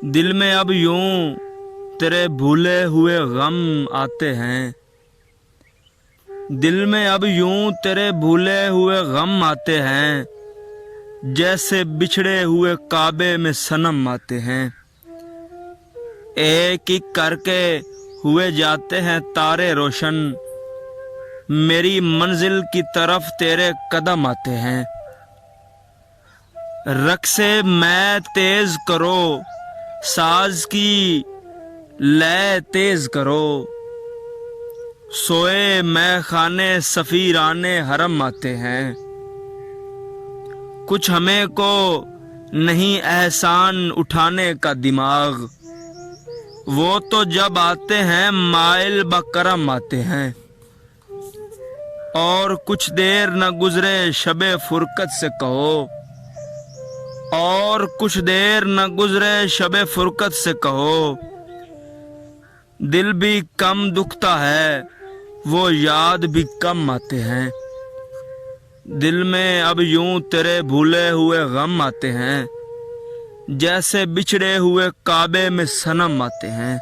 دل میں اب یوں تیرے بھولے ہوئے غم آتے ہیں، دل میں اب یوں تیرے بھولے ہوئے غم آتے ہیں، جیسے بچھڑے ہوئے کعبے میں صنم آتے ہیں۔ ایک ایک کر کے ہوئے جاتے ہیں تارے روشن، میری منزل کی طرف تیرے قدم آتے ہیں۔ رقص میں تیز کرو، ساز کی لے تیز کرو، سوئے میں خانے سفیرانے حرم آتے ہیں۔ کچھ ہمیں کو نہیں احسان اٹھانے کا دماغ، وہ تو جب آتے ہیں مائل بکرم آتے ہیں۔ اور کچھ دیر نہ گزرے شب فرقت سے کہو، اور کچھ دیر نہ گزرے شب فرقت سے کہو، دل بھی کم دکھتا ہے وہ یاد بھی کم آتے ہیں۔ دل میں اب یوں تیرے بھولے ہوئے غم آتے ہیں، جیسے بچھڑے ہوئے کعبے میں صنم آتے ہیں۔